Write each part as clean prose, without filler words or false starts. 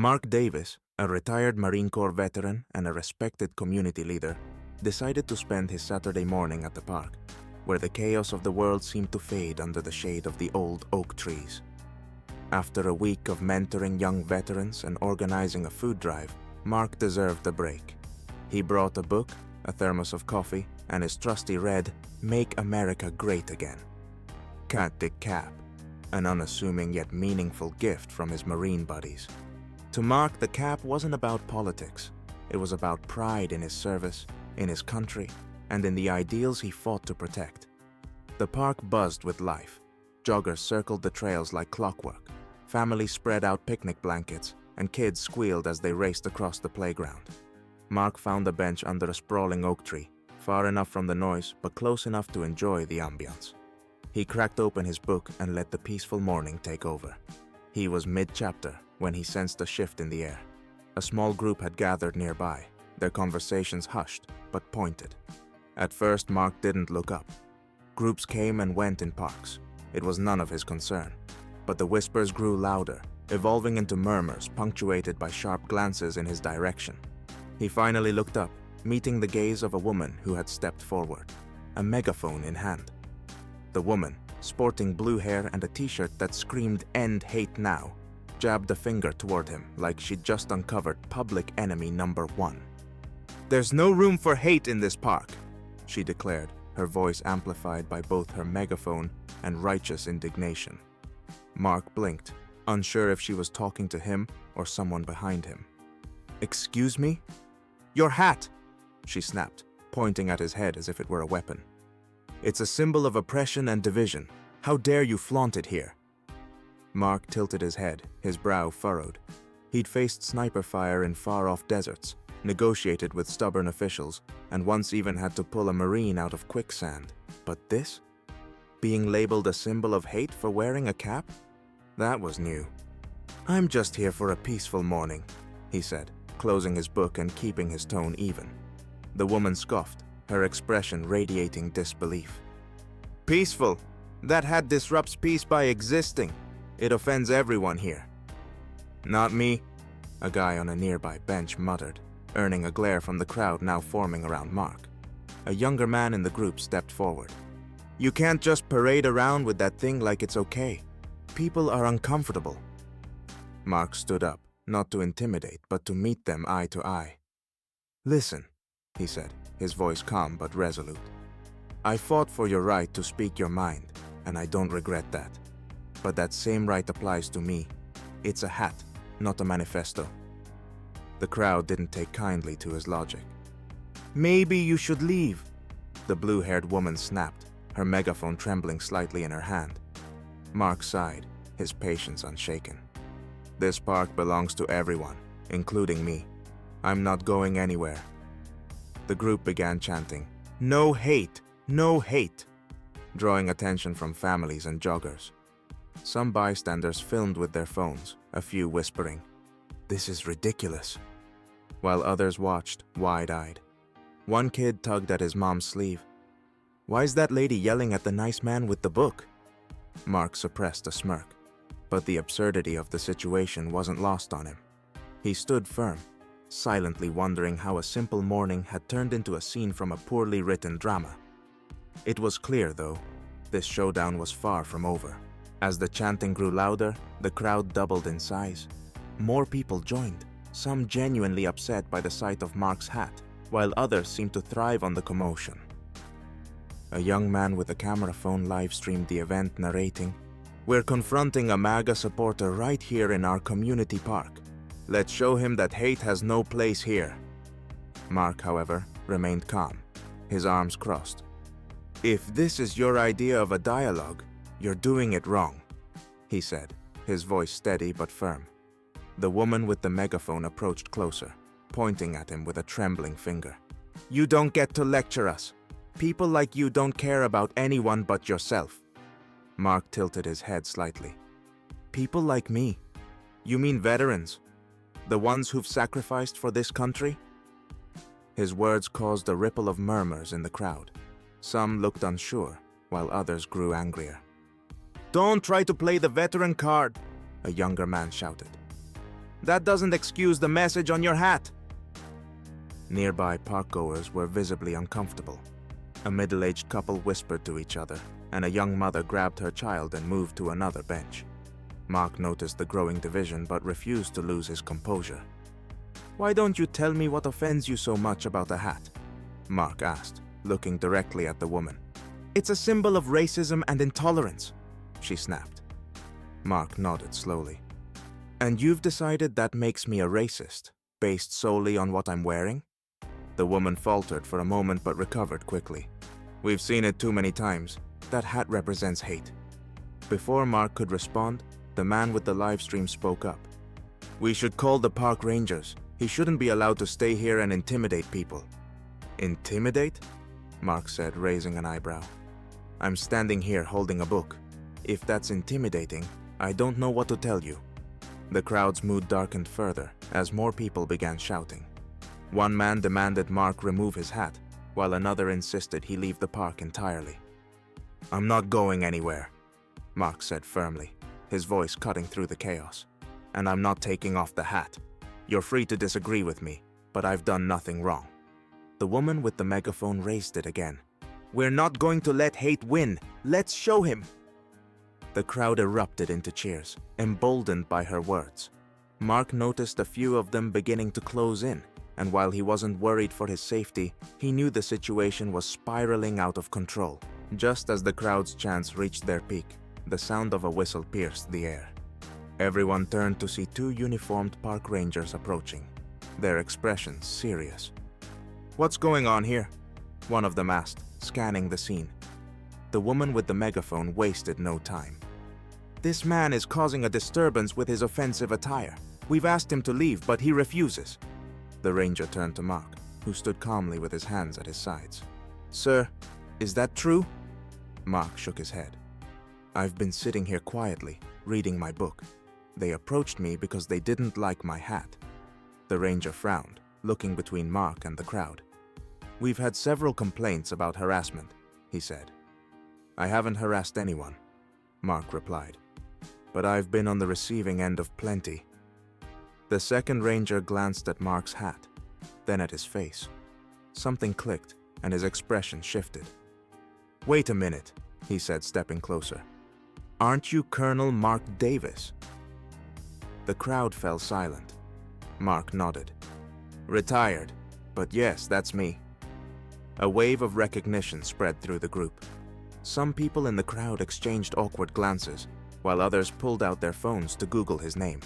Mark Davis, a retired Marine Corps veteran and a respected community leader, decided to spend his Saturday morning at the park, where the chaos of the world seemed to fade under the shade of the old oak trees. After a week of mentoring young veterans and organizing a food drive, Mark deserved a break. He brought a book, a thermos of coffee, and his trusty red "Make America Great Again." Cat Dick Cap, an unassuming yet meaningful gift from his Marine buddies. To Mark, the cap wasn't about politics. It was about pride in his service, in his country, and in the ideals he fought to protect. The park buzzed with life. Joggers circled the trails like clockwork. Families spread out picnic blankets, and kids squealed as they raced across the playground. Mark found a bench under a sprawling oak tree, far enough from the noise but close enough to enjoy the ambience. He cracked open his book and let the peaceful morning take over. He was mid-chapter when he sensed a shift in the air. A small group had gathered nearby, their conversations hushed but pointed. At first, Mark didn't look up. Groups came and went in parks. It was none of his concern. But the whispers grew louder, evolving into murmurs punctuated by sharp glances in his direction. He finally looked up, meeting the gaze of a woman who had stepped forward, a megaphone in hand. The woman, sporting blue hair and a t-shirt that screamed "End Hate Now," jabbed a finger toward him like she'd just uncovered public enemy number one. "There's no room for hate in this park," she declared, her voice amplified by both her megaphone and righteous indignation. Mark blinked, unsure if she was talking to him or someone behind him. "Excuse me?" "Your hat!" she snapped, pointing at his head as if it were a weapon. "It's a symbol of oppression and division. How dare you flaunt it here?" Mark tilted his head, his brow furrowed. He'd faced sniper fire in far-off deserts, negotiated with stubborn officials, and once even had to pull a Marine out of quicksand. But this? Being labeled a symbol of hate for wearing a cap? That was new. "I'm just here for a peaceful morning," he said, closing his book and keeping his tone even. The woman scoffed, her expression radiating disbelief. "Peaceful? That hat disrupts peace by existing. It offends everyone here." "Not me," a guy on a nearby bench muttered, earning a glare from the crowd now forming around Mark. A younger man in the group stepped forward. "You can't just parade around with that thing like it's okay. People are uncomfortable." Mark stood up, not to intimidate, but to meet them eye to eye. "Listen," he said, his voice calm but resolute. "I fought for your right to speak your mind, and I don't regret that. But that same right applies to me. It's a hat, not a manifesto." The crowd didn't take kindly to his logic. "Maybe you should leave," the blue-haired woman snapped, her megaphone trembling slightly in her hand. Mark sighed, his patience unshaken. "This park belongs to everyone, including me. I'm not going anywhere." The group began chanting, "No hate! No hate!" drawing attention from families and joggers. Some bystanders filmed with their phones, a few whispering, "This is ridiculous," while others watched, wide-eyed. One kid tugged at his mom's sleeve. "Why's that lady yelling at the nice man with the book?" Mark suppressed a smirk, but the absurdity of the situation wasn't lost on him. He stood firm, silently wondering how a simple morning had turned into a scene from a poorly written drama. It was clear, though, this showdown was far from over. As the chanting grew louder, the crowd doubled in size. More people joined, some genuinely upset by the sight of Mark's hat, while others seemed to thrive on the commotion. A young man with a camera phone live-streamed the event, narrating, "We're confronting a MAGA supporter right here in our community park. Let's show him that hate has no place here." Mark, however, remained calm, his arms crossed. "If this is your idea of a dialogue, you're doing it wrong," he said, his voice steady but firm. The woman with the megaphone approached closer, pointing at him with a trembling finger. "You don't get to lecture us. People like you don't care about anyone but yourself." Mark tilted his head slightly. "People like me? You mean veterans? The ones who've sacrificed for this country?" His words caused a ripple of murmurs in the crowd. Some looked unsure, while others grew angrier. "Don't try to play the veteran card," a younger man shouted. That doesn't excuse the message on your hat. Nearby parkgoers were visibly uncomfortable. A middle-aged couple whispered to each other, and a young mother grabbed her child and moved to another bench. Mark noticed the growing division but refused to lose his composure. "Why don't you tell me what offends you so much about the hat?" Mark asked, looking directly at the woman. "It's a symbol of racism and intolerance," she snapped. Mark nodded slowly. "And you've decided that makes me a racist, based solely on what I'm wearing?" The woman faltered for a moment but recovered quickly. "We've seen it too many times. That hat represents hate." Before Mark could respond, the man with the live stream spoke up. "We should call the park rangers. He shouldn't be allowed to stay here and intimidate people." "Intimidate?" Mark said, raising an eyebrow. "I'm standing here holding a book. If that's intimidating, I don't know what to tell you." The crowd's mood darkened further as more people began shouting. One man demanded Mark remove his hat, while another insisted he leave the park entirely. "I'm not going anywhere," Mark said firmly, his voice cutting through the chaos. "And I'm not taking off the hat. You're free to disagree with me, but I've done nothing wrong." The woman with the megaphone raised it again. "We're not going to let hate win. Let's show him." The crowd erupted into cheers, emboldened by her words. Mark noticed a few of them beginning to close in, and while he wasn't worried for his safety, he knew the situation was spiraling out of control. Just as the crowd's chants reached their peak, the sound of a whistle pierced the air. Everyone turned to see two uniformed park rangers approaching, their expressions serious. "What's going on here?" one of them asked, scanning the scene. The woman with the megaphone wasted no time. "This man is causing a disturbance with his offensive attire. We've asked him to leave, but he refuses." The ranger turned to Mark, who stood calmly with his hands at his sides. "Sir, is that true?" Mark shook his head. "I've been sitting here quietly, reading my book. They approached me because they didn't like my hat." The ranger frowned, looking between Mark and the crowd. "We've had several complaints about harassment," he said. "I haven't harassed anyone," Mark replied. "But I've been on the receiving end of plenty." The second ranger glanced at Mark's hat, then at his face. Something clicked, and his expression shifted. "Wait a minute," he said, stepping closer. "Aren't you Colonel Mark Davis?" The crowd fell silent. Mark nodded. "Retired, but yes, that's me." A wave of recognition spread through the group. Some people in the crowd exchanged awkward glances, while others pulled out their phones to Google his name.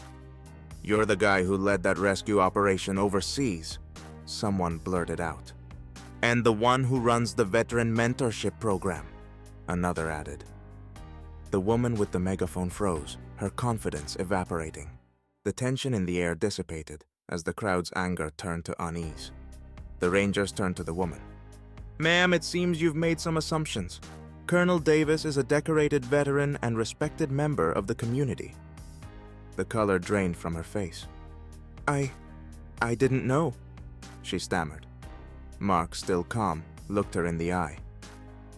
"You're the guy who led that rescue operation overseas," someone blurted out. "And the one who runs the veteran mentorship program," another added. The woman with the megaphone froze, her confidence evaporating. The tension in the air dissipated as the crowd's anger turned to unease. The rangers turned to the woman. "Ma'am, it seems you've made some assumptions. Colonel Davis is a decorated veteran and respected member of the community." The color drained from her face. I didn't know," she stammered. Mark, still calm, looked her in the eye.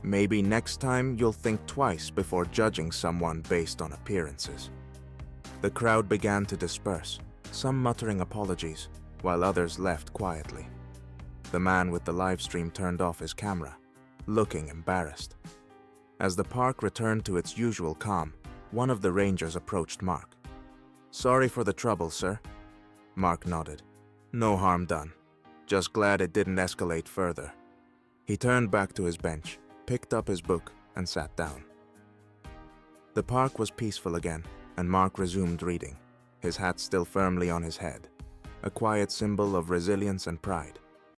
"Maybe next time you'll think twice before judging someone based on appearances." The crowd began to disperse, some muttering apologies, while others left quietly. The man with the live stream turned off his camera, looking embarrassed. As the park returned to its usual calm, one of the rangers approached Mark. "Sorry for the trouble, sir." Mark nodded. "No harm done. Just glad it didn't escalate further." He turned back to his bench, picked up his book, and sat down. The park was peaceful again, and Mark resumed reading, his hat still firmly on his head, a quiet symbol of resilience and pride.